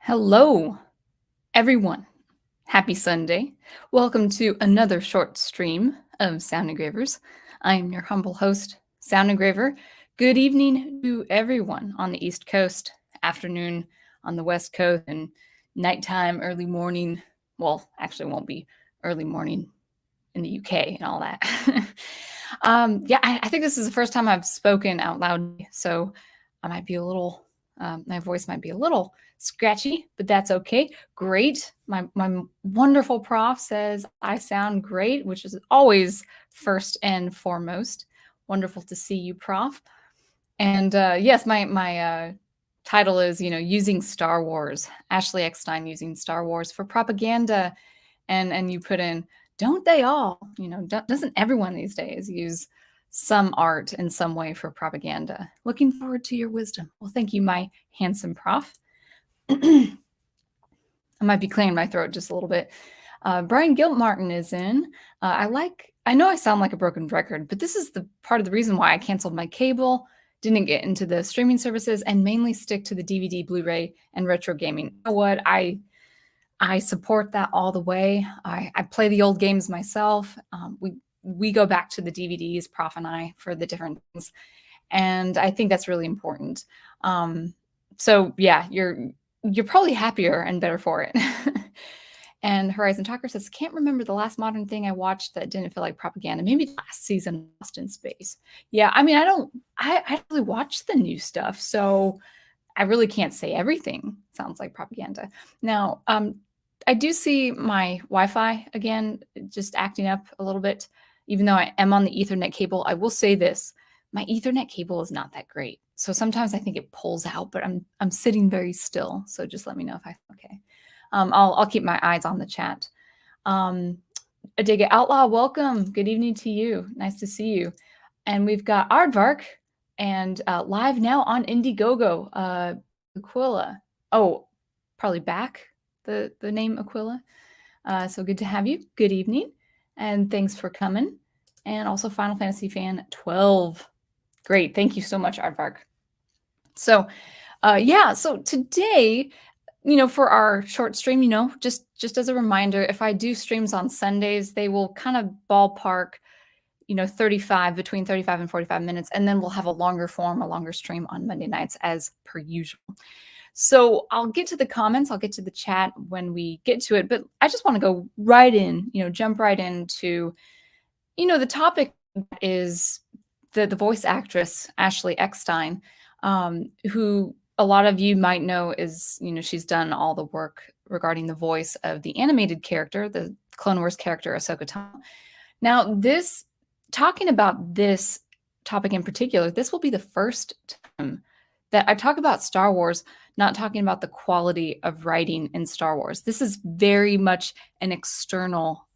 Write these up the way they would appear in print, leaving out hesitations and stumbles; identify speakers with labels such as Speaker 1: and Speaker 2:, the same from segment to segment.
Speaker 1: Hello, everyone. Happy Sunday. Welcome to another short stream of Sound Engravers. I am your humble host, Sound Engraver. Good evening to everyone on the East Coast, afternoon on the West Coast, and nighttime, early morning. Well, actually, it won't be early morning in the UK and all that. I think this is the first time I've spoken out loud, so I might be a little, my voice might be a little scratchy, but that's okay. Great. My wonderful prof says I sound great, which is always first and foremost. Wonderful to see you, prof. And yes, my title is using Star Wars. Ashley Eckstein using Star Wars for propaganda, and you put in, don't they all? Doesn't everyone these days use some art in some way for propaganda? Looking forward to your wisdom. Well, thank you, my handsome prof. I might be clearing my throat just a little bit. Brian Gilmartin is in. I know I sound like a broken record, but this is the part of the reason why I canceled my cable, didn't get into the streaming services, and mainly stick to the DVD, Blu-ray, and retro gaming. You know what? I support that all the way. I play the old games myself. We go back to the DVDs, Prof and I, for the different things, and I think that's really important. So yeah, you're probably happier and better for it. And Horizon Talker says, can't remember the last modern thing I watched that didn't feel like propaganda. Maybe the last season of Lost in Space. Yeah, I mean, I don't really watch the new stuff, so I really can't say everything sounds like propaganda. Now, I do see my Wi-Fi again just acting up a little bit, even though I am on the Ethernet cable. I will say this: my Ethernet cable is not that great, so sometimes I think it pulls out. But I'm sitting very still, so just let me know if I okay. I'll keep my eyes on the chat. Adiga Outlaw, welcome. Good evening to you. Nice to see you. And we've got Aardvark and live now on Indiegogo, Aquila. Oh, probably back the name Aquila. So good to have you. Good evening, and thanks for coming. And also Final Fantasy fan 12. Great, thank you so much, Aardvark. So, so today, for our short stream, just as a reminder, if I do streams on Sundays, they will kind of ballpark, between 35 and 45 minutes, and then we'll have a longer stream on Monday nights as per usual. So I'll get to the comments, I'll get to the chat when we get to it, but I just want to go right in, jump right into, the topic is the voice actress, Ashley Eckstein, who a lot of you might know is, she's done all the work regarding the voice of the animated character, the Clone Wars character, Ahsoka Tano. Now, talking about this topic in particular, this will be the first time that I talk about Star Wars, not talking about the quality of writing in Star Wars. This is very much an external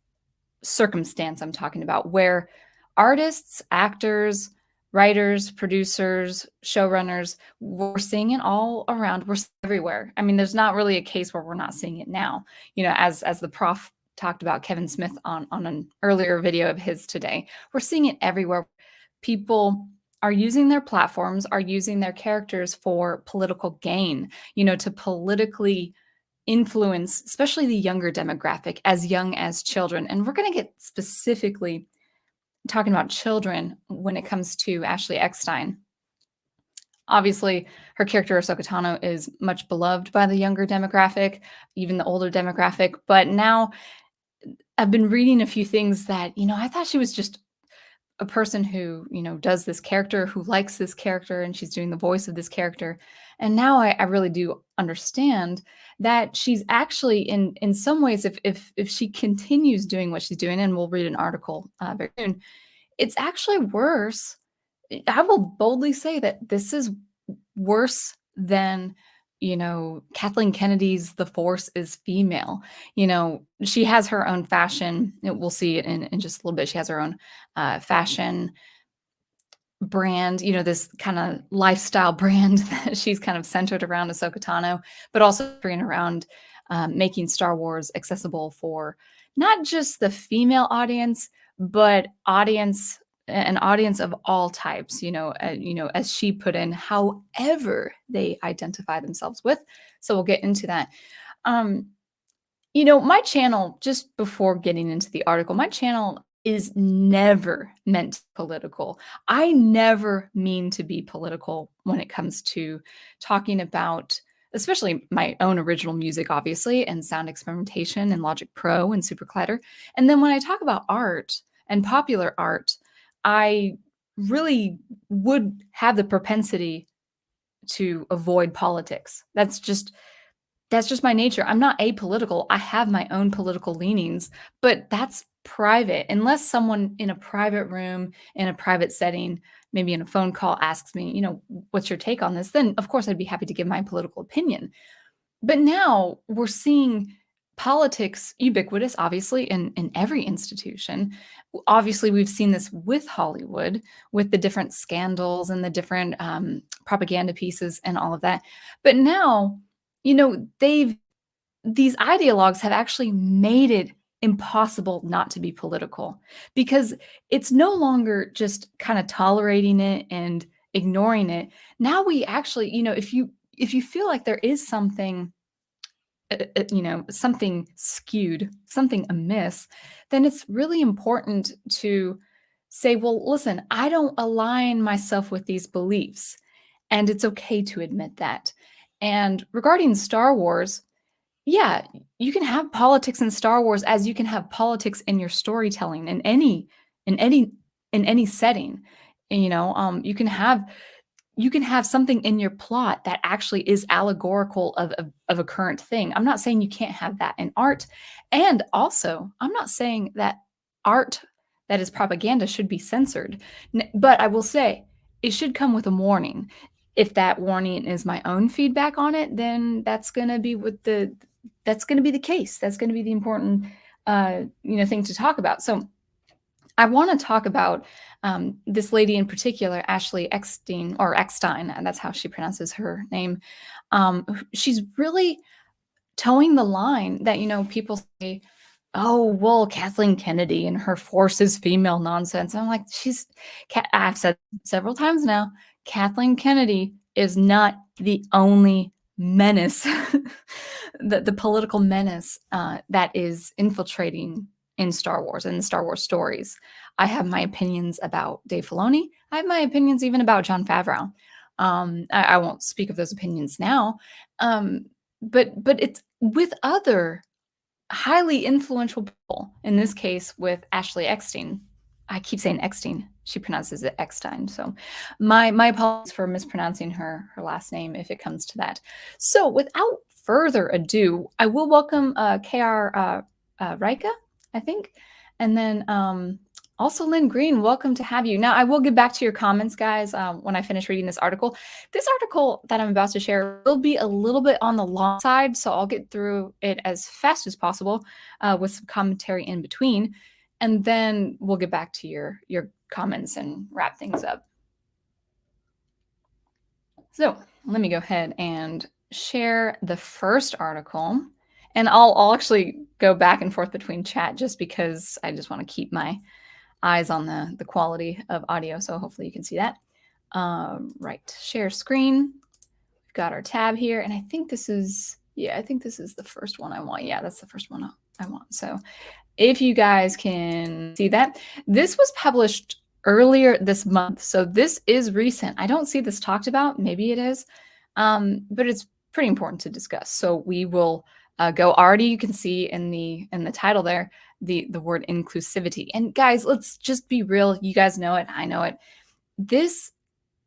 Speaker 1: circumstance I'm talking about, where artists, actors, writers, producers, showrunners, we're seeing it all around. We're everywhere. I mean, there's not really a case where we're not seeing it now. As the prof talked about Kevin Smith on an earlier video of his today, we're seeing it everywhere. People are using their platforms, are using their characters for political gain, to politically influence, especially the younger demographic, as young as children. And we're going to get specifically talking about children when it comes to Ashley Eckstein. Obviously, her character Ahsoka Tano is much beloved by the younger demographic, even the older demographic. But now I've been reading a few things that, I thought she was just a person who, does this character, who likes this character, and she's doing the voice of this character. And now I really do understand that she's actually, in some ways, if she continues doing what she's doing, and we'll read an article very soon, it's actually worse. I will boldly say that this is worse than, Kathleen Kennedy's The Force is Female. She has her own fashion. We'll see it in just a little bit. She has her own fashion brand, this kind of lifestyle brand that she's kind of centered around Ahsoka Tano, but also around making Star Wars accessible for not just the female audience, but audience an audience of all types, as she put in, however they identify themselves with. So we'll get into that. Um, my channel, just before getting into the article, my channel is never meant political. I never mean to be political when it comes to talking about, especially my own original music, obviously, and sound experimentation and Logic Pro and SuperCollider. And then when I talk about art and popular art, I really would have the propensity to avoid politics. That's just my nature. I'm not apolitical. I have my own political leanings, but that's private. Unless someone in a private room, in a private setting, maybe in a phone call asks me, what's your take on this? Then, of course, I'd be happy to give my political opinion. But now we're seeing politics ubiquitous, obviously, in every institution. Obviously, we've seen this with Hollywood, with the different scandals and the different propaganda pieces and all of that. But now, these ideologues have actually made it impossible not to be political, because it's no longer just kind of tolerating it and ignoring it. Now we actually, if you feel like there is something, something skewed, something amiss, then it's really important to say, well, listen, I don't align myself with these beliefs, and it's okay to admit that. And regarding Star Wars, yeah, you can have politics in Star Wars as you can have politics in your storytelling in any in any setting. And, you can have something in your plot that actually is allegorical of a current thing. I'm not saying you can't have that in art. And also, I'm not saying that art that is propaganda should be censored. But I will say it should come with a warning. If that warning is my own feedback on it, then that's going to be the case. That's going to be the important thing to talk about. So I want to talk about this lady in particular, Ashley Eckstein, or Eckstein, and that's how she pronounces her name. She's really towing the line that, people say, oh, well, Kathleen Kennedy and her forces female nonsense. I'm like, I've said several times now, Kathleen Kennedy is not the only menace, the political menace that is infiltrating in Star Wars and the Star Wars stories. I have my opinions about Dave Filoni. I have my opinions even about Jon Favreau. I won't speak of those opinions now, but it's with other highly influential people. In this case, with Ashley Eckstein. I keep saying Eckstein. She pronounces it Eckstein. So my apologies for mispronouncing her last name if it comes to that. So without further ado, I will welcome KR Rika, I think. And then also Lynn Green, welcome to have you. Now, I will get back to your comments, guys, when I finish reading this article. This article that I'm about to share will be a little bit on the long side, so I'll get through it as fast as possible with some commentary in between. And then we'll get back to your comments and wrap things up. So let me go ahead and share the first article. And I'll actually go back and forth between chat just because I just want to keep my eyes on the quality of audio. So hopefully you can see that. Right, share screen. We've got our tab here. And I think this is the first one I want. Yeah, that's the first one I want. So if you guys can see that, this was published earlier this month. So this is recent. I don't see this talked about. Maybe it is, but it's pretty important to discuss. So we will go. Already you can see in the title there, the word inclusivity. And guys, let's just be real. You guys know it. I know it.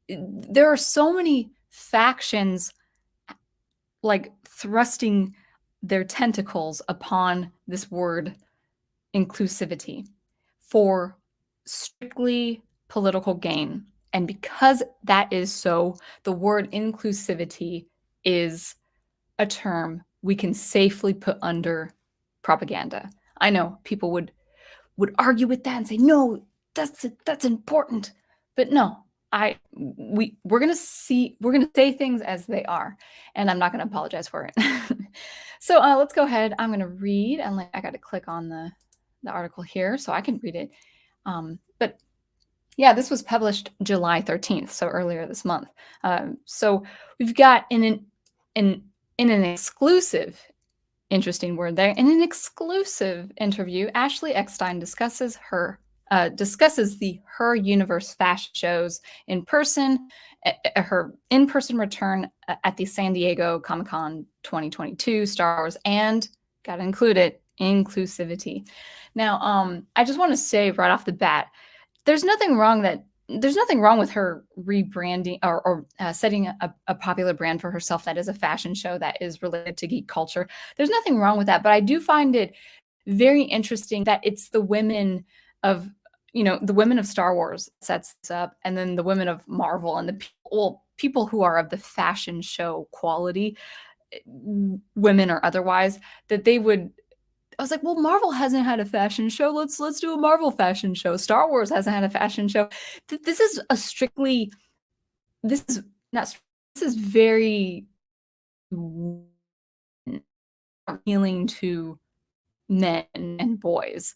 Speaker 1: There are so many factions like thrusting their tentacles upon this word inclusivity for strictly political gain. And because that is so, the word inclusivity is a term we can safely put under propaganda. I know people would argue with that and say, no, that's important. But no, we're gonna say things as they are, and I'm not gonna apologize for it. So let's go ahead. I'm gonna read, and I got to click on the article here so I can read it. But Yeah, this was published July 13th, so earlier this month. So we've got in an exclusive, interesting word there, in an exclusive interview, Ashley Eckstein discusses the Her Universe fashion shows in person, her in-person return at the San Diego Comic-Con 2022, Star Wars, and gotta include it, inclusivity. Now, I just want to say right off the bat, there's nothing wrong that there's nothing wrong with her rebranding or setting a popular brand for herself that is a fashion show that is related to geek culture. There's nothing wrong with that, but I do find it very interesting that it's the women of the women of Star Wars sets this up, and then the women of Marvel and the people who are of the fashion show quality, women or otherwise, that they would. I was like, well, Marvel hasn't had a fashion show. Let's do a Marvel fashion show. Star Wars hasn't had a fashion show. This is a strictly this is not this is very appealing to men and boys.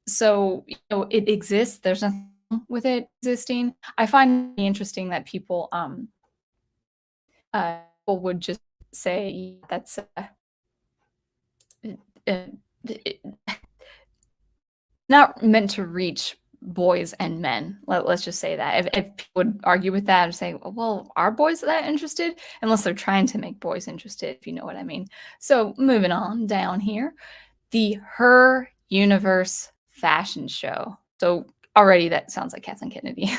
Speaker 1: So, it exists. There's nothing wrong with it existing. I find it interesting that people would just say that's uh, not meant to reach boys and men. Let's just say that. If people would argue with that and say, well, are boys that interested? Unless they're trying to make boys interested, if you know what I mean. So moving on down here, the Her Universe fashion show. So already that sounds like Kathleen Kennedy.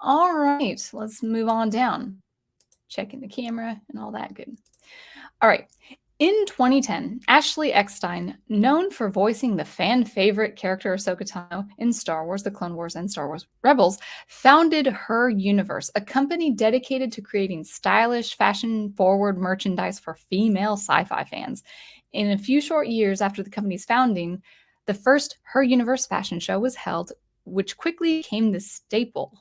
Speaker 1: All right, let's move on down. Checking the camera and all that good. All right. In 2010, Ashley Eckstein, known for voicing the fan favorite character Ahsoka Tano in Star Wars: The Clone Wars and Star Wars Rebels, founded Her Universe, a company dedicated to creating stylish, fashion-forward merchandise for female sci-fi fans. In a few short years after the company's founding, the first Her Universe fashion show was held, which quickly became a staple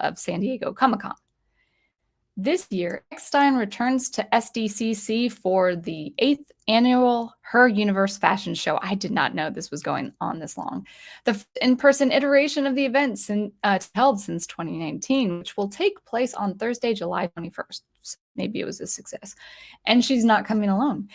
Speaker 1: of San Diego Comic-Con. This year, Eckstein returns to SDCC for the 8th annual Her Universe Fashion Show. I did not know this was going on this long. The in-person iteration of the event held since 2019, which will take place on Thursday, July 21st. Maybe it was a success. And she's not coming alone.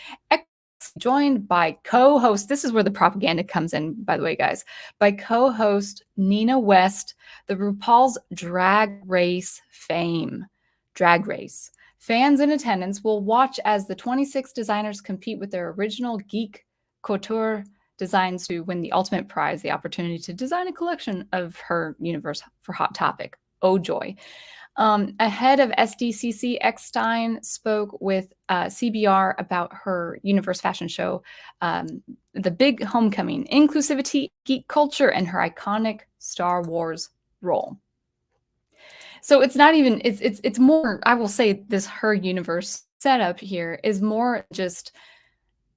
Speaker 1: Joined by co-host, this is where the propaganda comes in, by the way, guys, by co-host Nina West, the RuPaul's Drag Race fame. Drag Race. Fans in attendance will watch as the 26 designers compete with their original geek couture designs to win the ultimate prize, the opportunity to design a collection of Her Universe for Hot Topic. Oh, joy. Ahead of SDCC, Eckstein spoke with CBR about Her Universe fashion show, the big homecoming, inclusivity, geek culture, and her iconic Star Wars role. So it's not even it's more, I will say, this Her Universe setup here is more just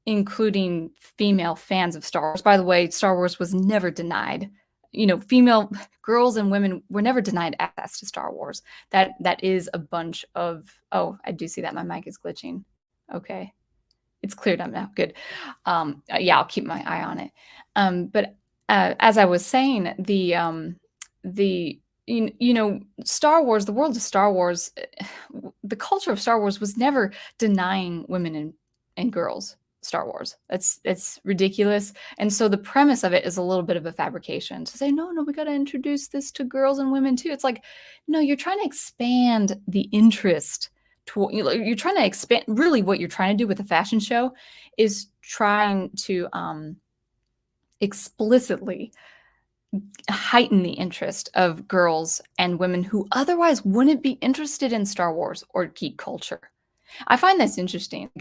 Speaker 1: including female fans of Star Wars. By the way, Star Wars was never denied. Female girls and women were never denied access to Star Wars. That is a bunch of I do see that my mic is glitching. Okay. It's cleared up now. Good. Yeah, I'll keep my eye on it. But as I was saying, the Star Wars, the world of Star Wars, the culture of Star Wars was never denying women and girls Star Wars. It's ridiculous. And so the premise of it is a little bit of a fabrication to say, no, we got to introduce this to girls and women too. It's like, no, you're trying to expand the interest. You're trying to expand. Really, what you're trying to do with a fashion show is trying to explicitly heighten the interest of girls and women who otherwise wouldn't be interested in Star Wars or geek culture. I find this interesting.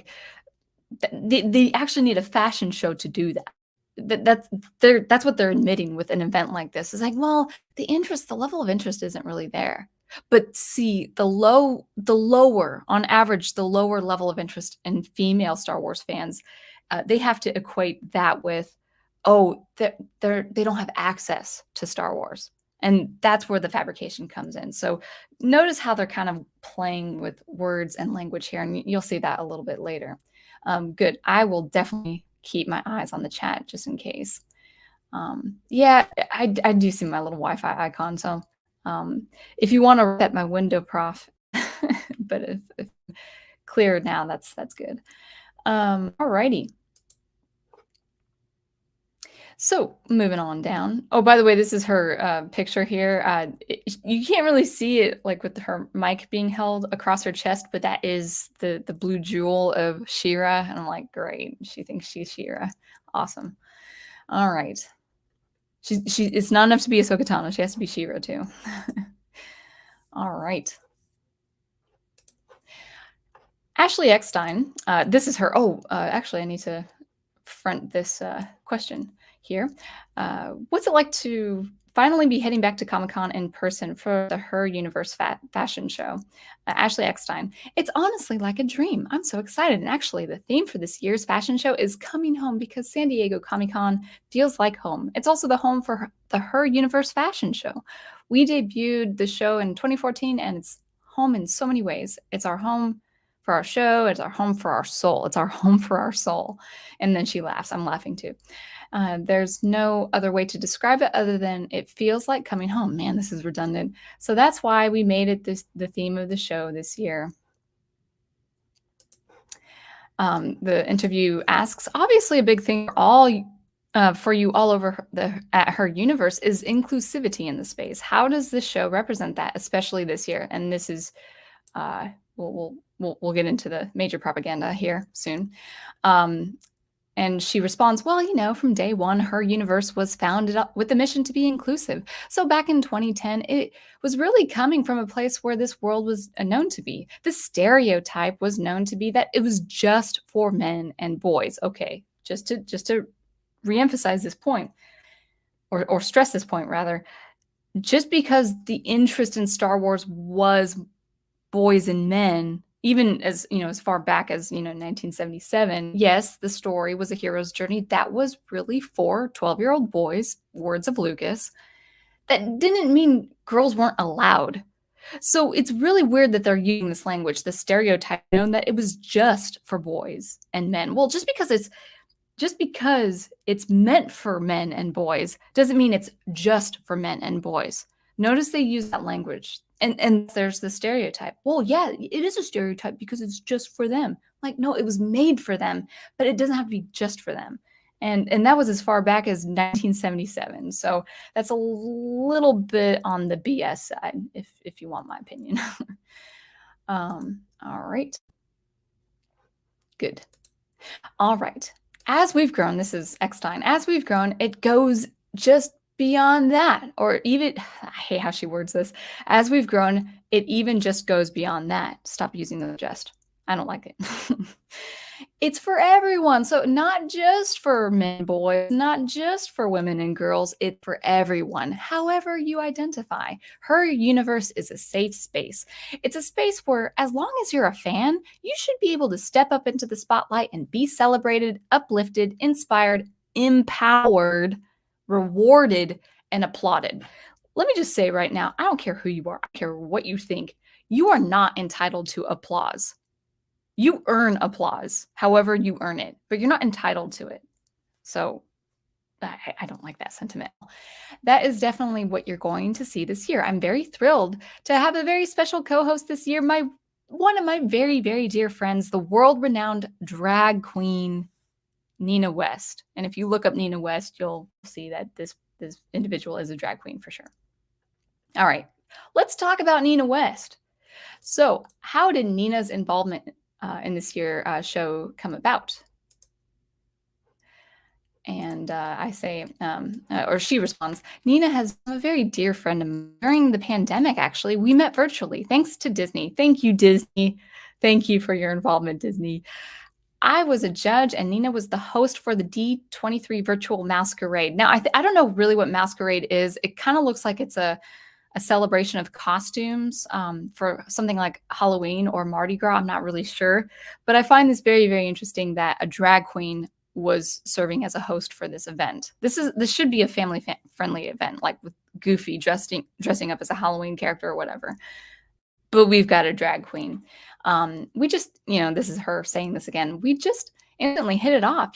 Speaker 1: They actually need a fashion show to do that. That's what they're admitting with an event like this. It's like, well, the level of interest isn't really there. But see, the lower, on average, the lower level of interest in female Star Wars fans, they have to equate that with, they don't have access to Star Wars. And that's where the fabrication comes in. So notice how they're kind of playing with words and language here, and you'll see that a little bit later. Good. I will definitely keep my eyes on the chat just in case. Yeah, I do see my little Wi-Fi icon. So if you want to reset my window prof, but if clear now, that's good. Alrighty. So moving on down. Oh, by the way, this is her picture here. You can't really see it like with her mic being held across her chest, but that is the blue jewel of Shira. And I'm like, great. She thinks she's Shira. Awesome. All right. It's not enough to be Ahsoka Tano. She has to be Shira too. All right. Ashley Eckstein. This is her. Oh, actually, I need to front this question here. What's it like to finally be heading back to Comic-Con in person for the Her Universe fashion show? Ashley Eckstein. It's honestly like a dream. I'm so excited. And actually, the theme for this year's fashion show is coming home because San Diego Comic-Con feels like home. It's also the home for the Her Universe fashion show. We debuted the show in 2014 and it's home in so many ways. It's our home for our show. It's our home for our soul. It's our home for our soul. And then she laughs. I'm laughing too. There's no other way to describe it other than it feels like coming home. Man, this is redundant. So that's why we made it the theme of the show this year. The interview asks, obviously a big thing for you all over at Her Universe is inclusivity in the space. How does this show represent that, especially this year? And this is, we'll get into the major propaganda here soon. And she responds, well, you know, from day one, Her Universe was founded up with the mission to be inclusive. So back in 2010, it was really coming from a place where this world was known to be. The stereotype was known to be that it was just for men and boys. Okay, just to reemphasize this point, or stress this point rather, just because the interest in Star Wars was boys and men, even as as far back as 1977, yes, the story was a hero's journey that was really for 12-year-old boys, words of Lucas. That didn't mean girls weren't allowed. So it's really weird that they're using this language, the stereotype, known that it was just for boys and men. Well, just because it's meant for men and boys doesn't mean it's just for men and boys. Notice they use that language. And there's the stereotype. Well, yeah, it is a stereotype because it's just for them. Like, no, it was made for them, but it doesn't have to be just for them. And that was as far back as 1977. So that's a little bit on the BS side, if you want my opinion. All right. Good. All right. As we've grown, this is Eckstein, as we've grown, it goes just beyond that, or even, I hate how she words this, as we've grown, it even just goes beyond that. Stop using the just. I don't like it. It's for everyone. So not just for men and boys, not just for women and girls, it's for everyone, however you identify. Her Universe is a safe space. It's a space where, as long as you're a fan, you should be able to step up into the spotlight and be celebrated, uplifted, inspired, empowered, rewarded, and applauded. Let me just say right now, I don't care who you are. I don't care what you think. You are not entitled to applause. You earn applause, however you earn it, but you're not entitled to it. So I don't like that sentiment. That is definitely what you're going to see this year. I'm very thrilled to have a very special co-host this year, one of my very, very dear friends, the world-renowned drag queen, Nina West. And if you look up Nina West, you'll see that this individual is a drag queen for sure. All right, let's talk about Nina West. So how did Nina's involvement in this year's show come about? And I say, or she responds, Nina has been a very dear friend of mine. During the pandemic, actually, we met virtually, thanks to Disney. Thank you, Disney. Thank you for your involvement, Disney. I was a judge and Nina was the host for the D23 virtual masquerade. Now, I don't know really what masquerade is. It kind of looks like it's a celebration of costumes for something like Halloween or Mardi Gras. I'm not really sure. But I find this very, very interesting that a drag queen was serving as a host for this event. This should be a family-friendly event, like with Goofy dressing up as a Halloween character or whatever. But we've got a drag queen. We just, this is her saying this again. We just instantly hit it off,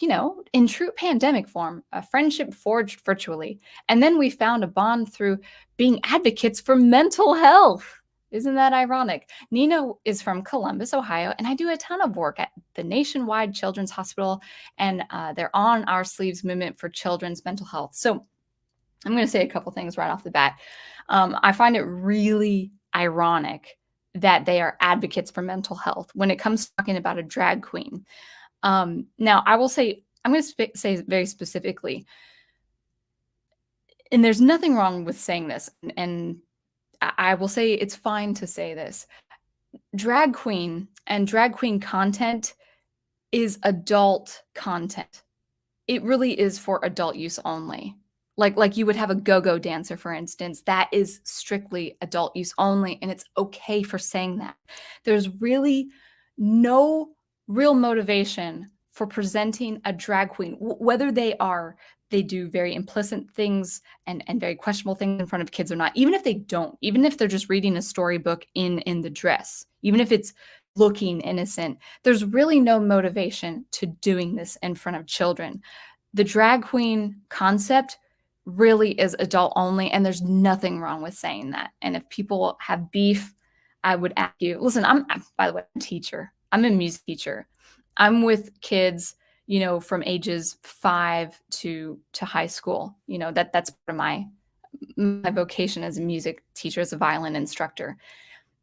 Speaker 1: in true pandemic form, a friendship forged virtually. And then we found a bond through being advocates for mental health. Isn't that ironic? Nina is from Columbus, Ohio, and I do a ton of work at the Nationwide Children's Hospital and their On Our Sleeves movement for children's mental health. So I'm going to say a couple things right off the bat. I find it really ironic that they are advocates for mental health when it comes to talking about a drag queen. Now, I will say, I'm going to say very specifically, and there's nothing wrong with saying this, and I will say it's fine to say this. Drag queen and drag queen content is adult content. It really is for adult use only. Like you would have a go-go dancer, for instance, that is strictly adult use only, and it's okay for saying that. There's really no real motivation for presenting a drag queen, whether they do very implicit things and very questionable things in front of kids or not, even if they don't, even if they're just reading a storybook in the dress, even if it's looking innocent, there's really no motivation to doing this in front of children. The drag queen concept really is adult only, and there's nothing wrong with saying that. And if people have beef, I would ask you, listen, by the way, I'm a teacher. I'm a music teacher. I'm with kids, from ages 5 to high school. That's part of my vocation as a music teacher, as a violin instructor.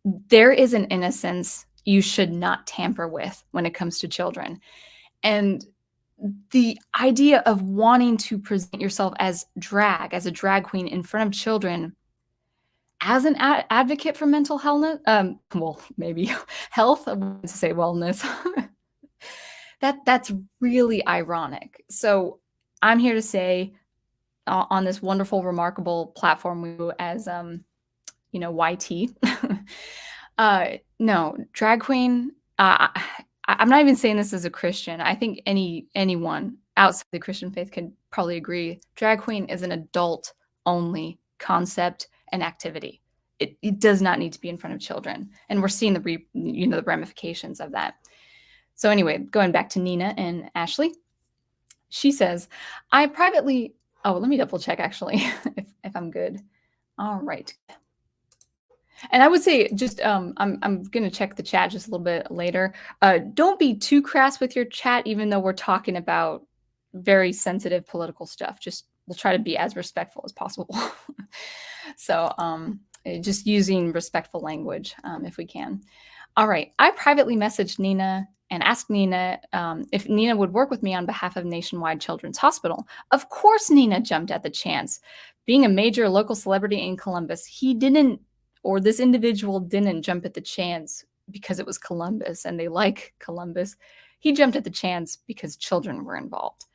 Speaker 1: There is an innocence you should not tamper with when it comes to children. And the idea of wanting to present yourself as a drag queen in front of children, as an advocate for mental health, maybe health, I wanted to say wellness, that's really ironic. So I'm here to say, on this wonderful, remarkable platform we do as, YT, no, drag queen, I'm not even saying this as a Christian. I think anyone outside the Christian faith can probably agree. Drag queen is an adult-only concept and activity. It does not need to be in front of children, and we're seeing the ramifications of that. So anyway, going back to Nina and Ashley, she says, "I privately." Oh, let me double check actually if I'm good. All right. And I would say just I'm gonna check the chat just a little bit later. Don't be too crass with your chat, even though we're talking about very sensitive political stuff. Just we'll try to be as respectful as possible. So just using respectful language if we can. All right. I privately messaged Nina and asked Nina if Nina would work with me on behalf of Nationwide Children's Hospital. Of course, Nina jumped at the chance. Being a major local celebrity in Columbus, this individual didn't jump at the chance because it was Columbus and they like Columbus. He jumped at the chance because children were involved.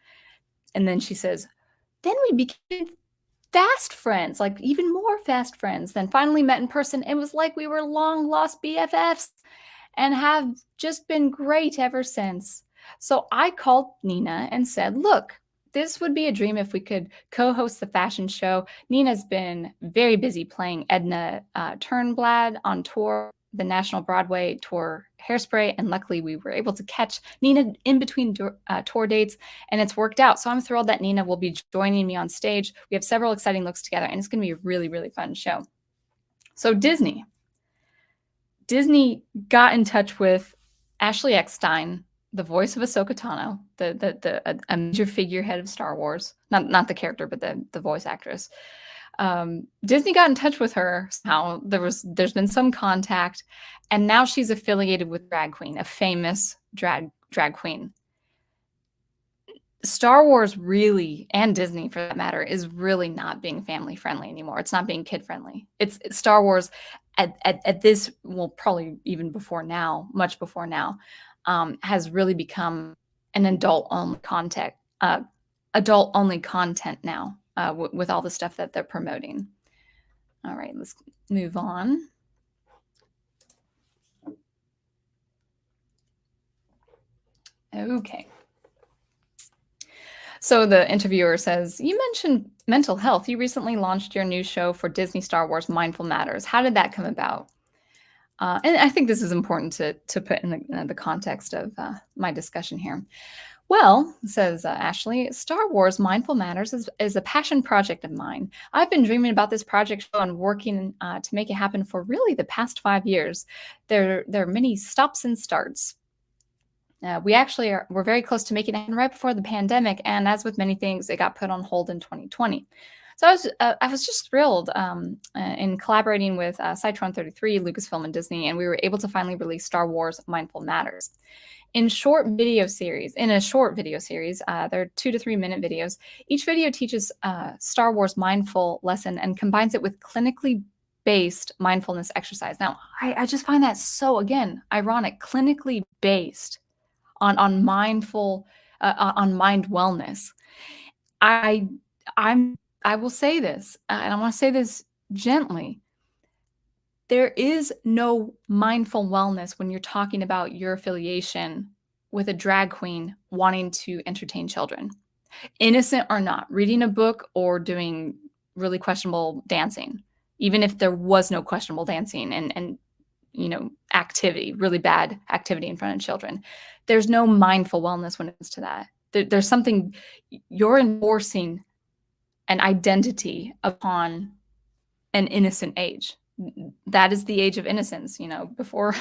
Speaker 1: And then she says, then we became fast friends, like even more fast friends. Then finally met in person. It was like we were long lost BFFs and have just been great ever since. So I called Nina and said, look, this would be a dream if we could co-host the fashion show. Nina's been very busy playing Edna Turnblad on tour, the National Broadway tour Hairspray, and luckily we were able to catch Nina in between tour dates, and it's worked out. So I'm thrilled that Nina will be joining me on stage. We have several exciting looks together, and it's going to be a really, really fun show. So Disney got in touch with Ashley Eckstein, the voice of Ahsoka Tano, a major figurehead of Star Wars, not the character, but the voice actress. Disney got in touch with her somehow. There's been some contact, and now she's affiliated with Drag Queen, a famous drag queen. Star Wars really, and Disney for that matter, is really not being family friendly anymore. It's not being kid friendly. It's Star Wars at this, well, probably even before now, much before now, has really become an adult only content now with all the stuff that they're promoting. All right, let's move on. Okay. So the interviewer says, you mentioned mental health. You recently launched your new show for Disney Star Wars, Mindful Matters. How did that come about? And I think this is important to put in the context of my discussion here. Well, says Ashley, Star Wars Mindful Matters is a passion project of mine. I've been dreaming about this project show and working to make it happen for really the past 5 years. There are many stops and starts. We're very close to making it happen right before the pandemic, and as with many things, it got put on hold in 2020. So I was just thrilled in collaborating with Cytron 33, Lucasfilm, and Disney, and we were able to finally release Star Wars Mindful Matters. In a short video series, there are 2 to 3 minute videos. Each video teaches Star Wars mindful lesson and combines it with clinically based mindfulness exercise. Now, I just find that so, again, ironic, clinically based on mindful, on mind wellness. I will say this, and I want to say this gently. There is no mindful wellness when you're talking about your affiliation with a drag queen wanting to entertain children, innocent or not, reading a book or doing really questionable dancing, even if there was no questionable dancing and activity, really bad activity in front of children. There's no mindful wellness when it comes to that. There's something, you're enforcing an identity upon an innocent age. That is the age of innocence, before,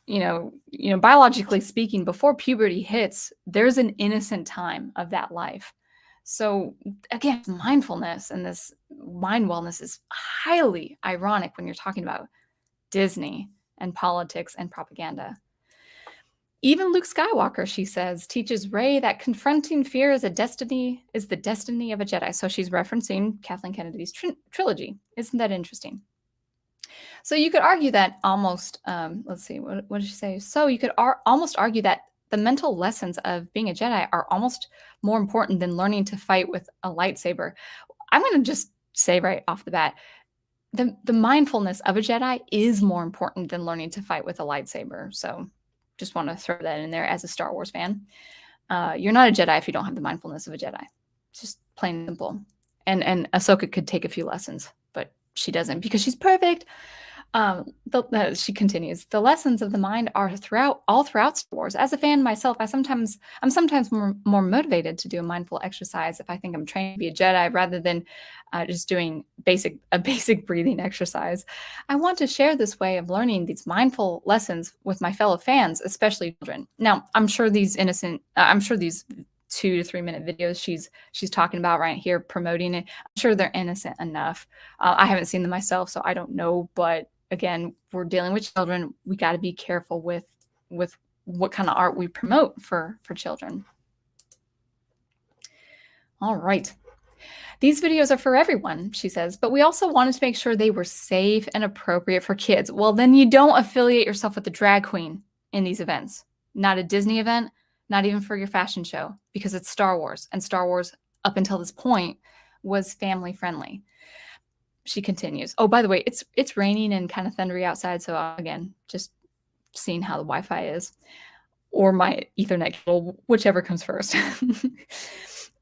Speaker 1: biologically speaking, before puberty hits, there's an innocent time of that life. So again, mindfulness and this mind wellness is highly ironic when you're talking about Disney and politics and propaganda. Even Luke Skywalker, she says, teaches Rey that confronting fear is the destiny of a Jedi. So she's referencing Kathleen Kennedy's trilogy. Isn't that interesting? So you could argue that almost, let's see, what did she say? So you could almost argue that the mental lessons of being a Jedi are almost more important than learning to fight with a lightsaber. I'm going to just say right off the bat, the mindfulness of a Jedi is more important than learning to fight with a lightsaber. So just want to throw that in there as a Star Wars fan. You're not a Jedi if you don't have the mindfulness of a Jedi. It's just plain and simple. And Ahsoka could take a few lessons, but she doesn't because she's perfect. She continues, the lessons of the mind are all throughout Star Wars. As a fan myself, I'm sometimes more motivated to do a mindful exercise if I think I'm trained to be a Jedi rather than just doing a basic breathing exercise. I want to share this way of learning these mindful lessons with my fellow fans, especially children. Now, I'm sure these 2 to 3 minute videos she's talking about right here, promoting it, I'm sure they're innocent enough. I haven't seen them myself, so I don't know, but again, we're dealing with children. We got to be careful with what kind of art we promote for children. All right. These videos are for everyone, she says, but we also wanted to make sure they were safe and appropriate for kids. Well, then you don't affiliate yourself with the drag queen in these events. Not a Disney event, not even for your fashion show, because it's Star Wars, and Star Wars, up until this point, was family friendly. She continues. Oh, by the way, it's raining and kind of thundery outside, so again, just seeing how the Wi-Fi is, or my Ethernet cable, whichever comes first.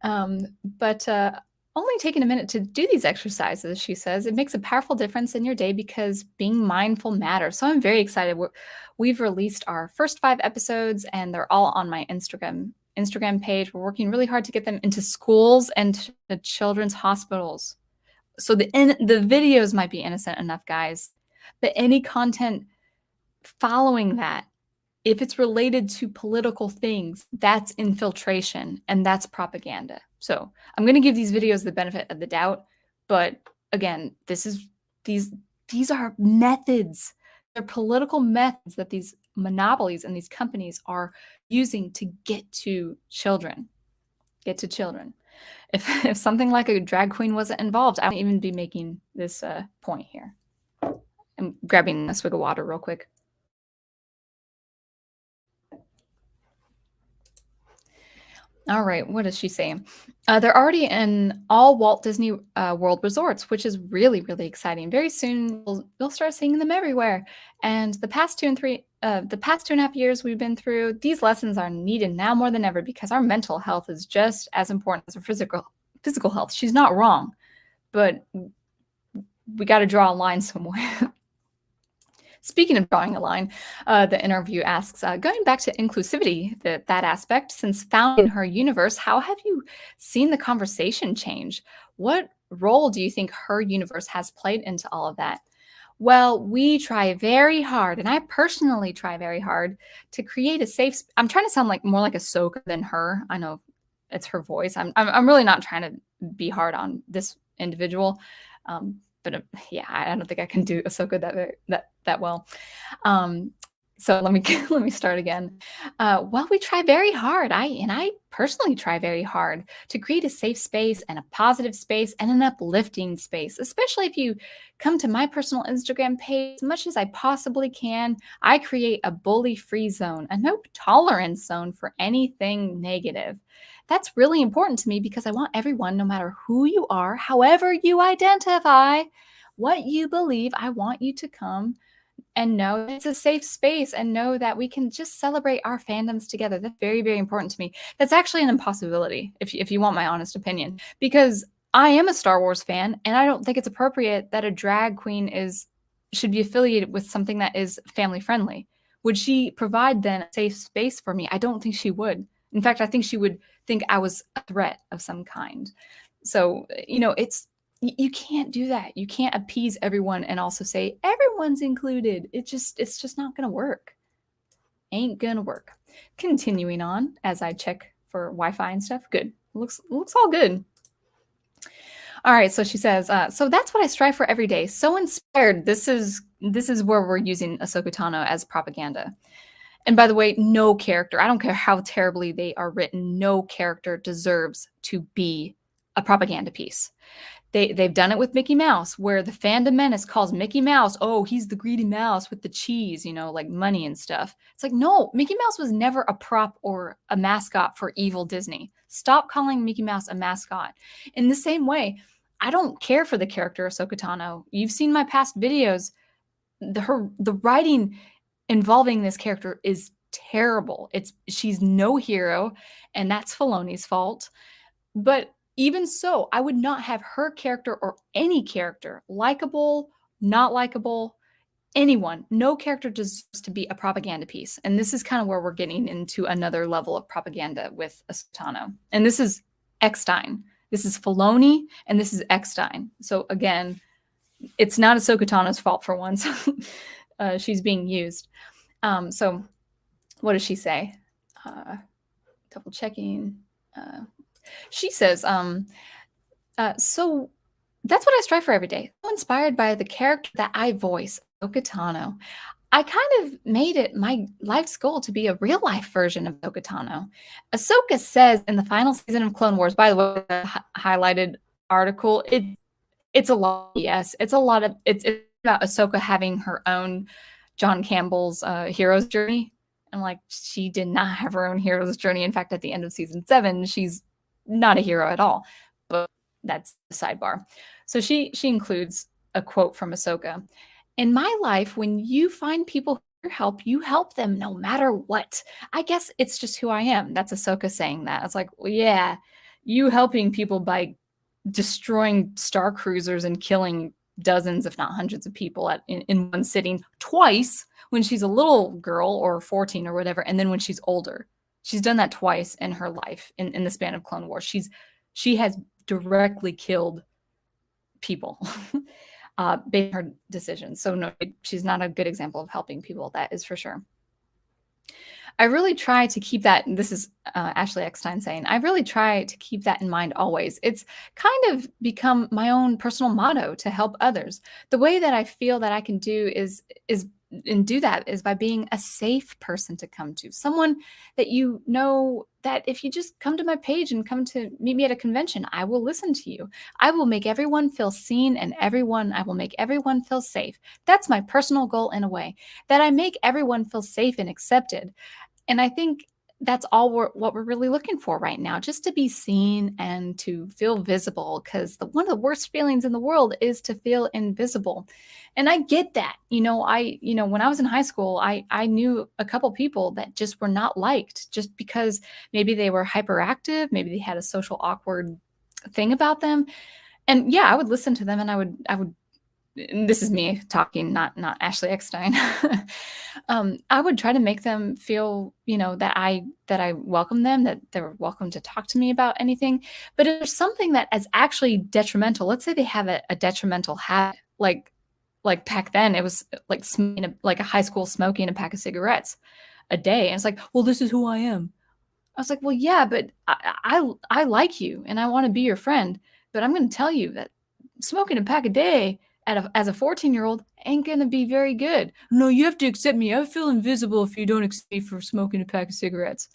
Speaker 1: But only taking a minute to do these exercises, she says, it makes a powerful difference in your day because being mindful matters. So I'm very excited. We've released our first 5 episodes, and they're all on my Instagram page. We're working really hard to get them into schools and to children's hospitals. So the videos might be innocent enough, guys, but any content following that, if it's related to political things, that's infiltration and that's propaganda. So I'm going to give these videos the benefit of the doubt, but again, these are methods. They're political methods that these monopolies and these companies are using to get to children. If something like a drag queen wasn't involved, I wouldn't even be making this point here. I'm grabbing a swig of water real quick. All right, what is she saying? They're already in all Walt Disney World resorts, which is really, really exciting. Very soon, we'll start seeing them everywhere. And the past 2.5 years we've been through, these lessons are needed now more than ever because our mental health is just as important as our physical health. She's not wrong, but we got to draw a line somewhere. Speaking of drawing a line, the interview asks, going back to inclusivity, that aspect, since founding her universe, how have you seen the conversation change? What role do you think her universe has played into all of that? Well, we try very hard, and I personally try very hard to create a safe. I'm trying to sound like more like Ahsoka than her. I know it's her voice. I'm really not trying to be hard on this individual, but yeah, I don't think I can do Ahsoka that well. Um, so let me let me start again. Well, we try very hard. I personally try very hard to create a safe space and a positive space and an uplifting space, especially if you come to my personal Instagram page as much as I possibly can. I create a bully-free zone, a no tolerance zone for anything negative. That's really important to me because I want everyone, no matter who you are, however you identify, what you believe, I want you to come and know it's a safe space and know that we can just celebrate our fandoms together. That's very, very important to me. That's actually an impossibility, if you want my honest opinion, because I am a Star Wars fan, and I don't think it's appropriate that a drag queen should be affiliated with something that is family friendly. Would she provide then a safe space for me? I don't think she would. In fact, I think she would think I was a threat of some kind. So, you can't do that. You can't appease everyone and also say everyone's included. It's just not going to work. Ain't going to work. Continuing on as I check for Wi-Fi and stuff. Good. Looks all good. All right, so she says, so that's what I strive for every day. So inspired. This is where we're using Ahsoka Tano as propaganda. And by the way, no character, I don't care how terribly they are written, no character deserves to be a propaganda piece. They've done it with Mickey Mouse, where the fandom menace calls Mickey Mouse, oh, he's the greedy mouse with the cheese, like money and stuff. It's like, no, Mickey Mouse was never a prop or a mascot for evil Disney. Stop calling Mickey Mouse a mascot. In the same way, I don't care for the character Ahsoka Tano. You've seen my past videos. The writing involving this character is terrible. She's no hero, and that's Filoni's fault. But even so, I would not have her character or any character, likable, not likable, anyone, no character deserves to be a propaganda piece. And this is kind of where we're getting into another level of propaganda with Asano. And this is Eckstein. This is Filoni, and this is Eckstein. So again, it's not Ahsoka Tano's fault for once. She's being used. So what does she say? Double checking. She says, so that's what I strive for every day. So inspired by the character that I voice, Ahsoka Tano. I kind of made it my life's goal to be a real life version of Ahsoka Tano. Ahsoka says in the final season of Clone Wars, by the way, the highlighted article, it's a lot. Yes, it's a lot of it's about Ahsoka having her own John Campbell's hero's journey. And like, she did not have her own hero's journey. In fact, at the end of season 7, she's not a hero at all. But that's the sidebar. So she includes a quote from Ahsoka. In my life, when you find people who help, you help them no matter what. I guess it's just who I am. That's Ahsoka saying that. It's like, well, yeah, you helping people by destroying star cruisers and killing dozens, if not hundreds of people in one sitting twice when she's a little girl or 14 or whatever, and then when she's older. She's done that twice in her life in the span of Clone Wars. She has directly killed people based on her decisions. So no, she's not a good example of helping people, that is for sure. I really try to keep that, this is Ashley Eckstein saying, I really try to keep that in mind always. It's kind of become my own personal motto to help others. The way that I feel that I can do is by being a safe person to come to. Someone that you know that if you just come to my page and come to meet me at a convention, I will listen to you. I will make everyone feel seen, and I will make everyone feel safe. That's my personal goal in a way, that I make everyone feel safe and accepted. And I think that's all what we're really looking for right now, just to be seen and to feel visible, because one of the worst feelings in the world is to feel invisible. And I get that. When I was in high school, I knew a couple people that just were not liked just because maybe they were hyperactive, maybe they had a social awkward thing about them. And yeah, I would listen to them and I would this is me talking, not Ashley Eckstein. I would try to make them feel, that I welcome them, that they're welcome to talk to me about anything. But if there's something that is actually detrimental, let's say they have a detrimental habit, like back then it was like smoking like a high school smoking a pack of cigarettes a day, and it's like, well, this is who I am. I was like, well, yeah, but I like you and I want to be your friend, but I'm going to tell you that smoking a pack a day as a 14-year-old ain't going to be very good. No, you have to accept me. I feel invisible if you don't accept me for smoking a pack of cigarettes.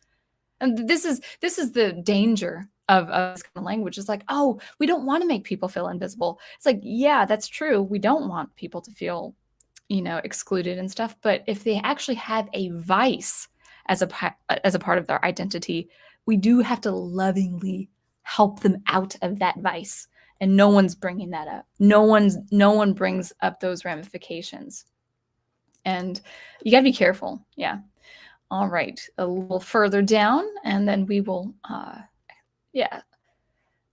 Speaker 1: And this is the danger of this kind of language. It's like, oh, we don't want to make people feel invisible. It's like, yeah, that's true. We don't want people to feel, excluded and stuff. But if they actually have a vice as a part of their identity, we do have to lovingly help them out of that vice. And no one's bringing that up. No one brings up those ramifications. And you got to be careful. Yeah. All right, a little further down, and then we will, yeah.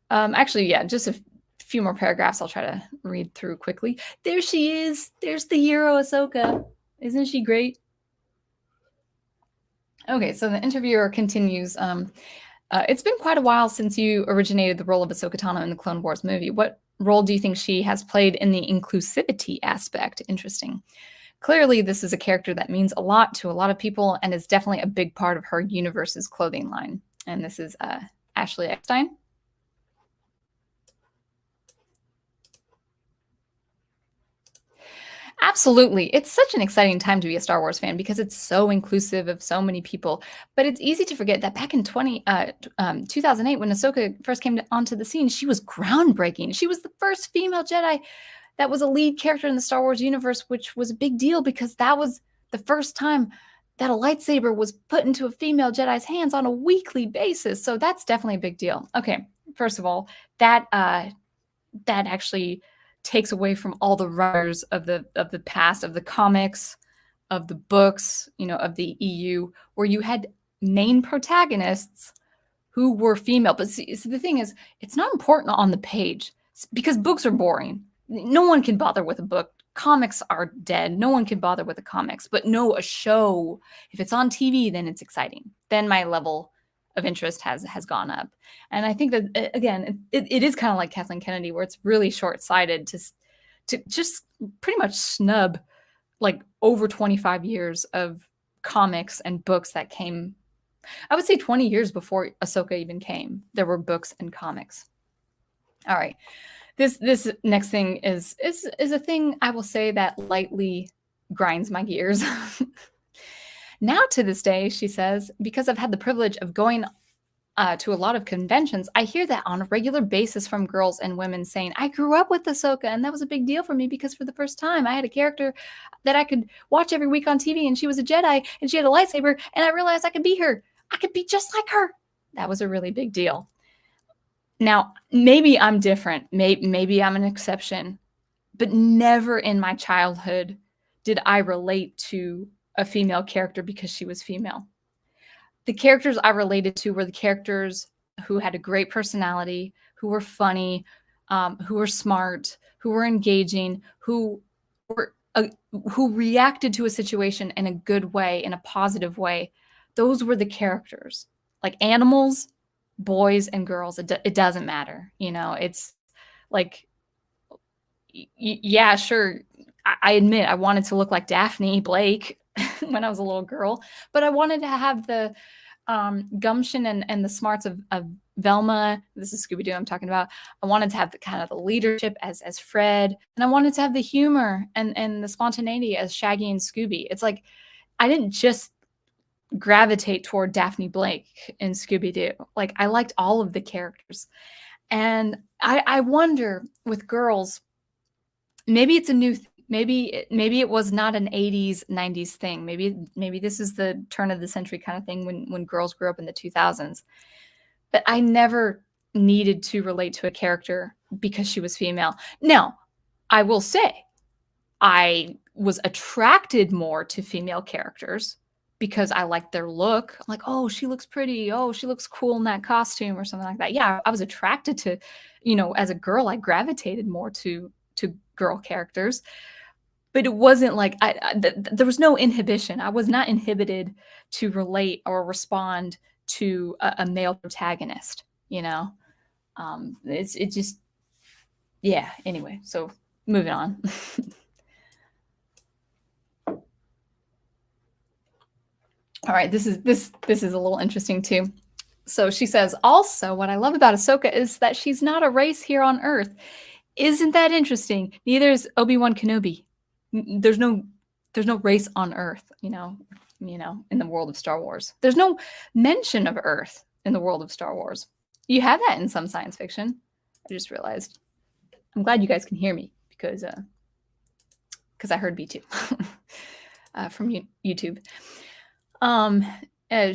Speaker 1: Actually, yeah, just a few more paragraphs I'll try to read through quickly. There she is. There's the hero, Ahsoka. Isn't she great? Okay, so the interviewer continues. It's been quite a while since you originated the role of Ahsoka Tano in the Clone Wars movie. What role do you think she has played in the inclusivity aspect? Interesting. Clearly, this is a character that means a lot to a lot of people and is definitely a big part of her universe's clothing line. And this is Ashley Eckstein. Absolutely. It's such an exciting time to be a Star Wars fan because it's so inclusive of so many people. But it's easy to forget that back in 2008, when Ahsoka first came onto the scene, she was groundbreaking. She was the first female Jedi that was a lead character in the Star Wars universe, which was a big deal because that was the first time that a lightsaber was put into a female Jedi's hands on a weekly basis. So that's definitely a big deal. Okay, first of all, that actually takes away from all the writers of the past, of the comics, of the books, of the EU, where you had main protagonists who were female. But see, the thing is, it's not important on the page because books are boring. No one can bother with a book. Comics are dead. No one can bother with the comics. But no, a show, if it's on TV, then it's exciting. Then my level of interest has gone up. And I think that, again, it is kind of like Kathleen Kennedy, where it's really short-sighted to just pretty much snub like over 25 years of comics and books that came, I would say 20 years before Ahsoka even came. There were books and comics. All right. This next thing is a thing I will say that lightly grinds my gears. Now to this day, she says, because I've had the privilege of going to a lot of conventions, I hear that on a regular basis from girls and women saying, I grew up with Ahsoka, and that was a big deal for me because for the first time I had a character that I could watch every week on TV, and she was a Jedi, and she had a lightsaber, and I realized I could be her. I could be just like her. That was a really big deal. Now, maybe I'm different. Maybe I'm an exception, but never in my childhood did I relate to a female character because she was female. The characters I related to were the characters who had a great personality, who were funny, who were smart, who were engaging, who reacted to a situation in a good way, in a positive way. Those were the characters. Like animals, boys and girls, it doesn't matter. It's like, yeah, sure. I admit I wanted to look like Daphne Blake when I was a little girl, but I wanted to have the gumption and the smarts of Velma. This is Scooby-Doo I'm talking about. I wanted to have the kind of the leadership as Fred, and I wanted to have the humor and the spontaneity as Shaggy and Scooby. It's like I didn't just gravitate toward Daphne Blake in Scooby-Doo. Like I liked all of the characters. And I wonder with girls, maybe it's a new maybe it was not an 80s 90s thing. Maybe this is the turn of the century kind of thing when girls grew up in the 2000s. But I never needed to relate to a character because she was female. Now, I will say I was attracted more to female characters because I liked their look. I'm like, oh, she looks pretty. Oh, she looks cool in that costume or something like that. Yeah, I was attracted to, as a girl, I gravitated more to girl characters, but it wasn't like there was no inhibition. I was not inhibited to relate or respond to a male protagonist. It just, yeah. Anyway, so moving on. All right, this is a little interesting too. So she says, also, what I love about Ahsoka is that she's not a race here on Earth. Isn't that interesting? Neither is Obi-Wan Kenobi. There's no race on Earth, in the world of Star Wars. There's no mention of Earth in the world of Star Wars. You have that in some science fiction. I just realized. I'm glad you guys can hear me because I heard B2 from YouTube.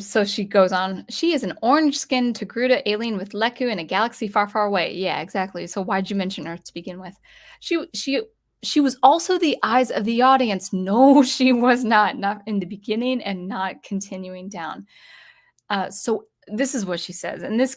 Speaker 1: So she goes on. She is an orange-skinned Togruta alien with Leku in a galaxy far, far away. Yeah, exactly. So why'd you mention Earth to begin with? She was also the eyes of the audience. No, she was not. Not in the beginning and not continuing down. So this is what she says. And this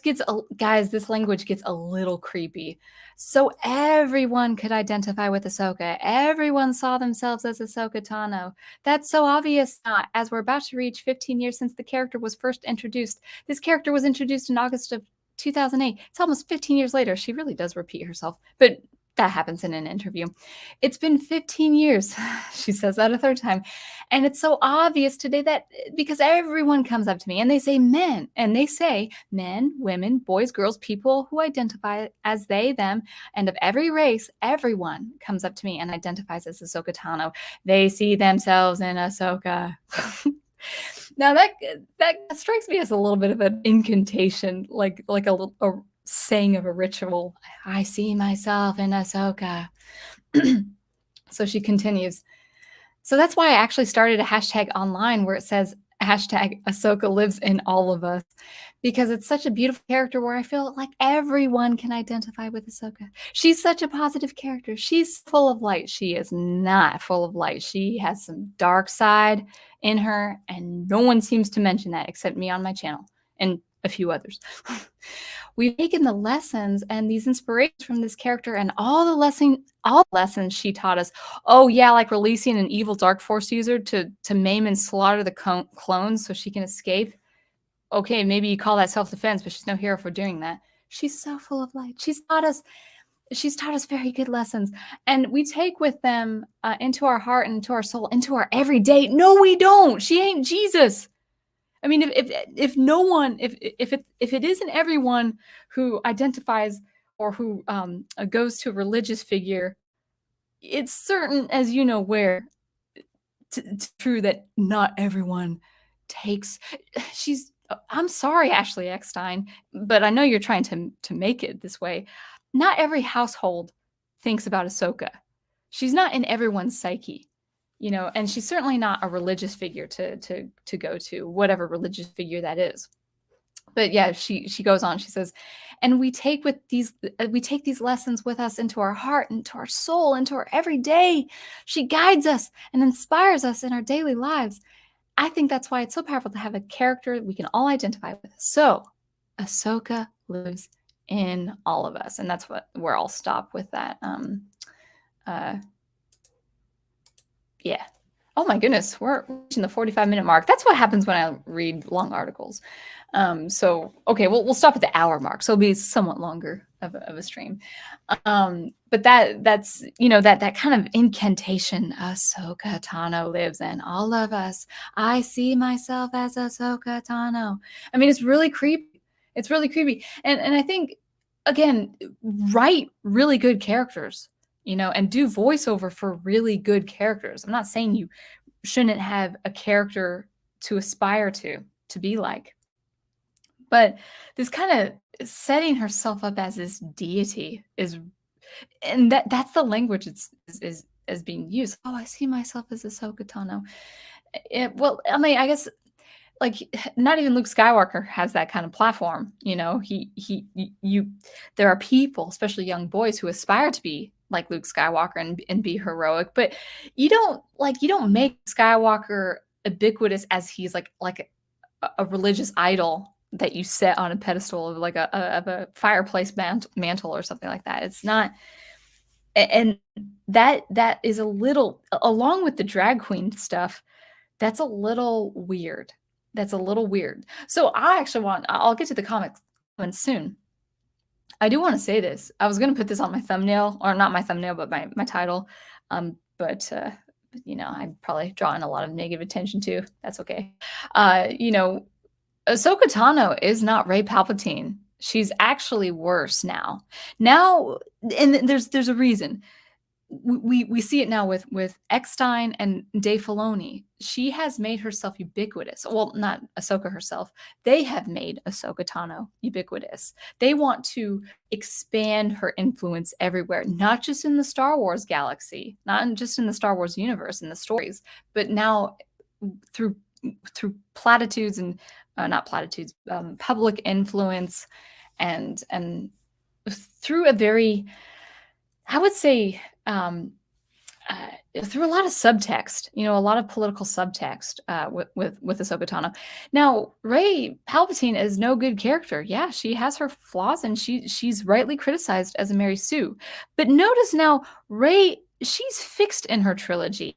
Speaker 1: guys, this language gets a little creepy. So everyone could identify with Ahsoka. Everyone saw themselves as Ahsoka Tano. That's so obvious not, as we're about to reach 15 years since the character was first introduced. This character was introduced in August of 2008. It's almost 15 years later. She really does repeat herself. But that happens in an interview. It's been 15 years. She says that a third time. And it's so obvious today that because everyone comes up to me and they say men, and they say men, women, boys, girls, people who identify as they, them, and of every race, everyone comes up to me and identifies as Ahsoka Tano. They see themselves in Ahsoka. Now that strikes me as a little bit of an incantation, like a saying of a ritual. I see myself in Ahsoka. So she continues. So that's why I actually started a hashtag online where it says hashtag Ahsoka lives in all of us, because it's such a beautiful character where I feel like everyone can identify with Ahsoka. She's such a positive character. She's full of light. She is not full of light. She has some dark side in her, and no one seems to mention that except me on my channel and a few others. We've taken the lessons and these inspirations from this character and all the lessons she taught us. Oh yeah, like releasing an evil dark force user to maim and slaughter the clones so she can escape. Okay, maybe you call that self-defense, but she's no hero for doing that. She's so full of light. She's taught us very good lessons, and we take with them into our heart and into our soul, into our everyday. No, we don't. She ain't Jesus. I mean, if no one, if it isn't everyone who identifies or who goes to a religious figure, it's certain, as you know, where true that not everyone takes. I'm sorry, Ashley Eckstein, but I know you're trying to make it this way. Not every household thinks about Ahsoka. She's not in everyone's psyche. And she's certainly not a religious figure to go to, whatever religious figure that is. But yeah, she goes on. She says, and we take these lessons with us into our heart, into our soul, into our everyday. She guides us and inspires us in our daily lives. I think that's why it's so powerful to have a character we can all identify with. So Ahsoka lives in all of us, and that's where I'll stop with that. Yeah. Oh my goodness, we're reaching the 45-minute mark. That's what happens when I read long articles. So okay, we'll stop at the hour mark. So it'll be somewhat longer of a stream. But that's that kind of incantation. Ahsoka Tano lives in all of us. I see myself as Ahsoka Tano. I mean, it's really creepy. It's really creepy. And I think, again, write really good characters. And do voiceover for really good characters. I'm not saying you shouldn't have a character to aspire to be like. But this kind of setting herself up as this deity and that's the language is being used. Oh, I see myself as Ahsoka Tano. Well, I mean, I guess like not even Luke Skywalker has that kind of platform. There are people, especially young boys, who aspire to be like Luke Skywalker and be heroic, but you don't make Skywalker ubiquitous as he's like a religious idol that you set on a pedestal of like a fireplace mantle or something like that. It's not And that is a little, along with the drag queen stuff, that's a little weird. That's a little weird. So I'll get to the comments soon. I do want to say this. I was going to put this on my thumbnail, or not my thumbnail, but my title. But I'm probably drawing a lot of negative attention too. That's okay. Ahsoka Tano is not Rey Palpatine. She's actually worse now. Now, and there's a reason. We see it now with Eckstein and Dave Filoni. She has made herself ubiquitous. Well, not Ahsoka herself. They have made Ahsoka Tano ubiquitous. They want to expand her influence everywhere, not just in the Star Wars galaxy, not just in the Star Wars universe and the stories, but now through platitudes and not platitudes, public influence, and through a very, I would say, through a lot of subtext, a lot of political subtext with Ahsoka Tano. Now, Rey Palpatine is no good character. Yeah, she has her flaws, and she's rightly criticized as a Mary Sue. But notice now, Rey, she's fixed in her trilogy.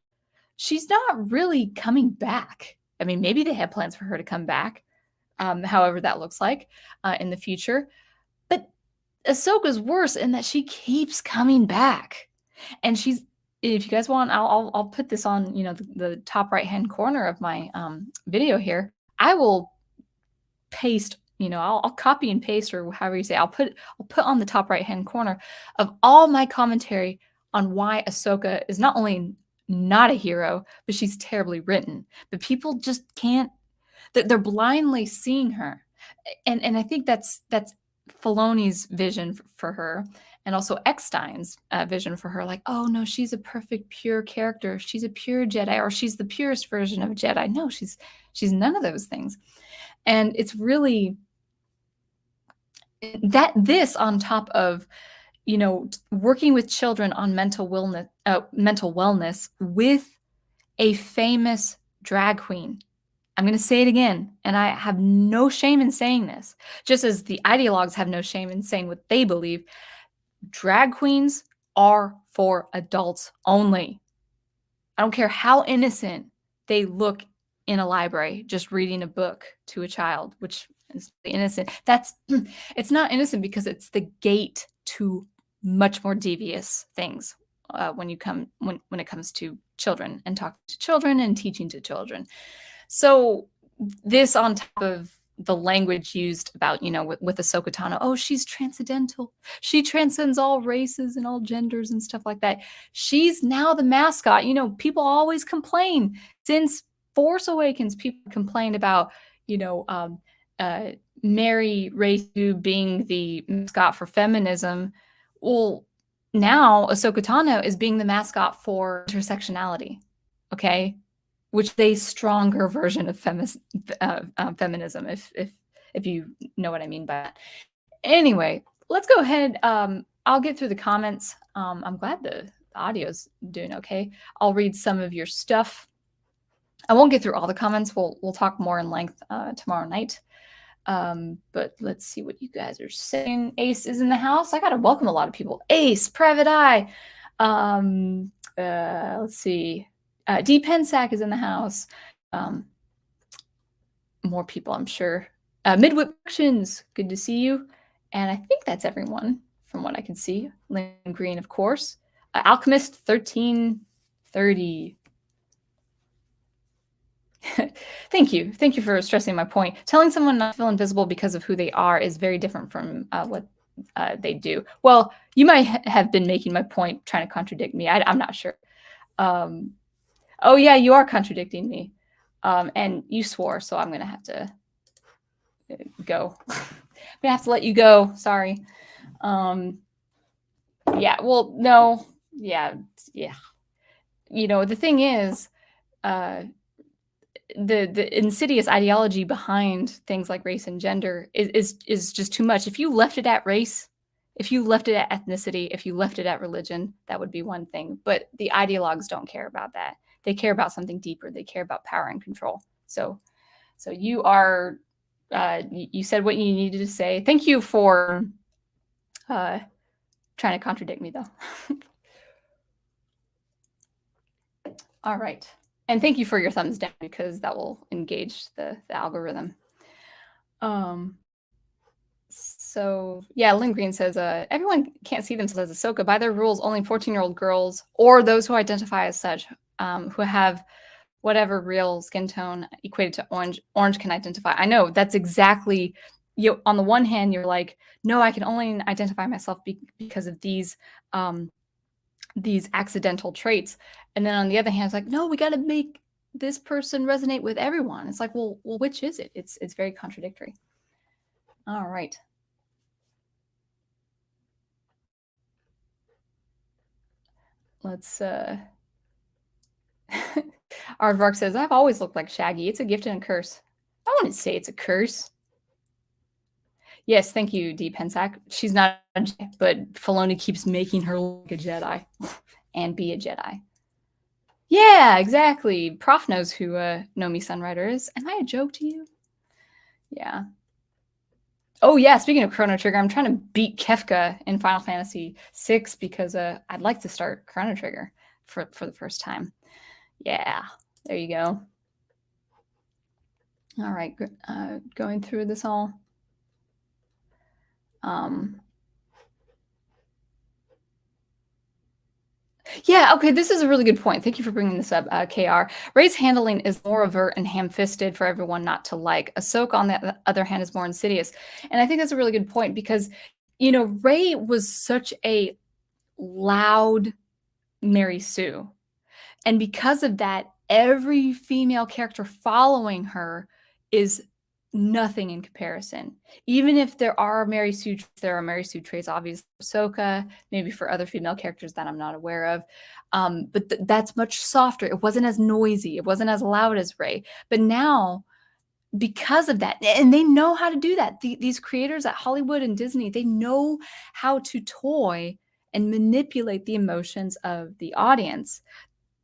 Speaker 1: She's not really coming back. I mean, maybe they have plans for her to come back, however that looks like in the future. But Ahsoka's worse in that she keeps coming back. And she's, if you guys want, I'll put this on, the top right-hand corner of my video here. I will paste, I'll copy and paste, or however you say, I'll put on the top right-hand corner of all my commentary on why Ahsoka is not only not a hero, but she's terribly written. But people just can't, they're blindly seeing her. And I think that's Filoni's vision for her, and also Eckstein's vision for her. Like, oh no, she's a perfect, pure character. She's a pure Jedi, or she's the purest version of a Jedi. No, she's none of those things. And it's really that this on top of, working with children on mental wellness with a famous drag queen. I'm going to say it again, and I have no shame in saying this. Just as the ideologues have no shame in saying what they believe, drag queens are for adults only. I don't care how innocent they look in a library just reading a book to a child, which is innocent. It's not innocent because it's the gate to much more devious things when it comes to children and talking to children and teaching to children. So this on top of the language used about, with Ahsoka Tano, oh, she's transcendental. She transcends all races and all genders and stuff like that. She's now the mascot. People always complain. Since Force Awakens, people complained about, Mary Rey being the mascot for feminism. Well, now Ahsoka Tano is being the mascot for intersectionality. Okay? Which is a stronger version of feminism, if you know what I mean by that. Anyway, let's go ahead. I'll get through the comments. I'm glad the audio's doing okay. I'll read some of your stuff. I won't get through all the comments. We'll talk more in length tomorrow night. But let's see what you guys are saying. Ace is in the house. I gotta welcome a lot of people. Ace, Private Eye. Let's see. D. Pensack is in the house. More people, I'm sure. Midwit Productions, good to see you. And I think that's everyone from what I can see. Lynn Green, of course. Alchemist 1330. Thank you. Thank you for stressing my point. Telling someone not to feel invisible because of who they are is very different from what they do. Well, you might have been making my point trying to contradict me. I'm not sure. Oh, yeah, you are contradicting me. And you swore, so I'm going to have to go. I'm going to have to let you go. Sorry. Yeah, well, no. Yeah. The thing is, the insidious ideology behind things like race and gender is just too much. If you left it at race, if you left it at ethnicity, if you left it at religion, that would be one thing. But the ideologues don't care about that. They care about something deeper. They care about power and control. So you are, you said what you needed to say. Thank you for trying to contradict me, though. All right. And thank you for your thumbs down because that will engage the algorithm. So yeah, Lynn Green says, everyone can't see themselves as Ahsoka. By their rules, only 14-year-old girls or those who identify as such, who have whatever real skin tone equated to orange can identify. I know that's exactly, on the one hand, you're like, no, I can only identify myself because of these accidental traits. And then on the other hand, it's like, no, we got to make this person resonate with everyone. It's like, well, which is it? It's very contradictory. All right. Let's Aardvark says, I've always looked like Shaggy. It's a gift and a curse. I wouldn't say it's a curse. Yes, thank you, D. Pensac. She's not a Jedi, but Filoni keeps making her look like a Jedi and be a Jedi. Yeah, exactly. Prof knows who Nomi Sunrider is. Am I a joke to you? Yeah. Oh yeah, speaking of Chrono Trigger, I'm trying to beat Kefka in Final Fantasy VI because I'd like to start Chrono Trigger for the first time. Yeah, there you go. All right, going through this all. Yeah, okay, this is a really good point. Thank you for bringing this up, KR. Rey's handling is more overt and ham-fisted for everyone not to like. Ahsoka, on the other hand, is more insidious. And I think that's a really good point because, Rey was such a loud Mary Sue. And because of that, every female character following her is nothing in comparison. Even if there are Mary Sue traits, obviously Ahsoka, maybe for other female characters that I'm not aware of. But that's much softer. It wasn't as noisy. It wasn't as loud as Rey. But now, because of that, and they know how to do that. These creators at Hollywood and Disney, they know how to toy and manipulate the emotions of the audience.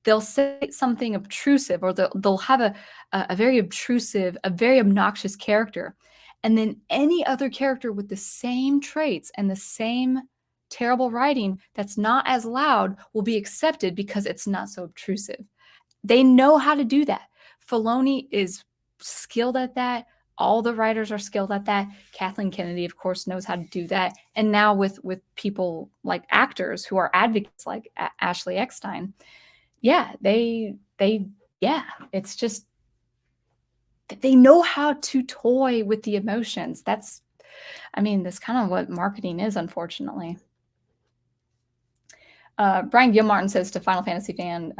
Speaker 1: They'll say something obtrusive, or they'll have a very obtrusive, a very obnoxious character. And then any other character with the same traits and the same terrible writing that's not as loud will be accepted because it's not so obtrusive. They know how to do that. Filoni is skilled at that. All the writers are skilled at that. Kathleen Kennedy, of course, knows how to do that. And now with people like actors who are advocates like Ashley Eckstein, yeah, it's just they know how to toy with the emotions. That's kind of what marketing is, unfortunately. Brian Gilmartin says to Final Fantasy fan,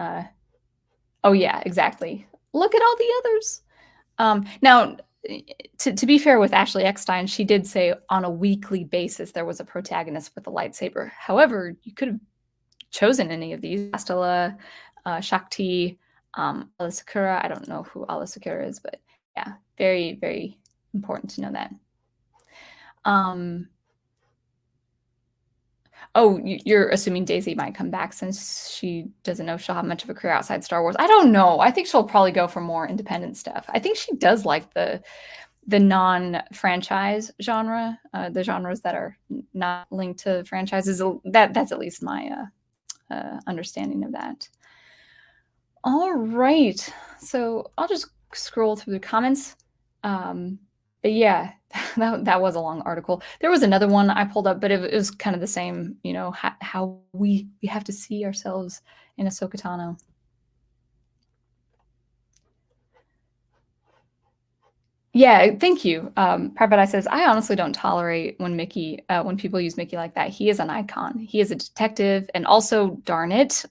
Speaker 1: oh yeah, exactly. Look at all the others. Now, to be fair with Ashley Eckstein, she did say on a weekly basis there was a protagonist with a lightsaber. However, you could have chosen any of these. Astela, Shakti, Ala Sakura. I don't know who Ala Sakura is, but yeah, very, very important to know that. Oh, you're assuming Daisy might come back since she doesn't know she'll have much of a career outside Star Wars. I don't know. I think she'll probably go for more independent stuff. I think she does like the non-franchise genre, the genres that are not linked to franchises. That's at least my understanding of that. All right, so I'll just scroll through the comments. But yeah, that was a long article. There was another one I pulled up, but it was kind of the same, how we have to see ourselves in Ahsoka Tano. Yeah, thank you. Parvati says, I honestly don't tolerate when people use Mickey like that. He is an icon. He is a detective, and also, darn it,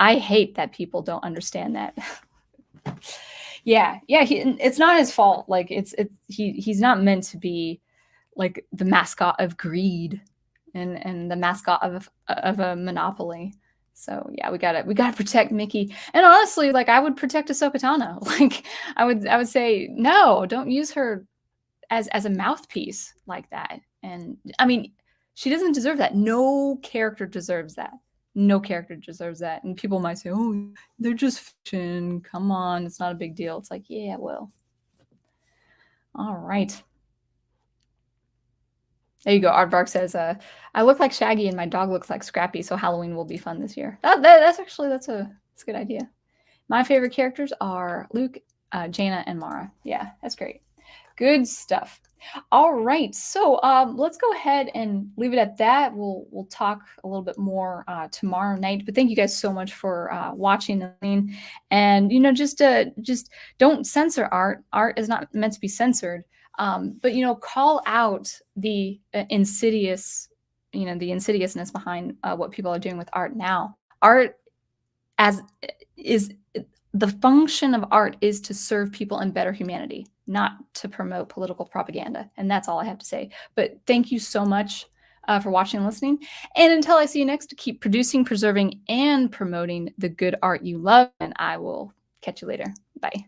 Speaker 1: I hate that people don't understand that. Yeah, it's not his fault. Like he's not meant to be like the mascot of greed and the mascot of a monopoly. So yeah, we gotta protect Mickey. And honestly, like I would protect Ahsoka Tano. Like I would say no, don't use her as a mouthpiece like that. And I mean, she doesn't deserve that. No character deserves that. No character deserves that. And people might say, oh, they're just fiction. Come on, it's not a big deal. It's like, yeah, well. All right. There you go. Aardvark says, I look like Shaggy and my dog looks like Scrappy, so Halloween will be fun this year. That's a good idea. My favorite characters are Luke, Jaina, and Mara. Yeah, that's great. Good stuff. All right, so let's go ahead and leave it at that. We'll talk a little bit more tomorrow night. But thank you guys so much for watching and just don't censor art. Art is not meant to be censored. But call out the insidious, the insidiousness behind what people are doing with art now. Art as is the function of art is to serve people and better humanity, not to promote political propaganda. And that's all I have to say. But thank you so much for watching and listening. And until I see you next, keep producing, preserving, and promoting the good art you love. And I will catch you later. Bye.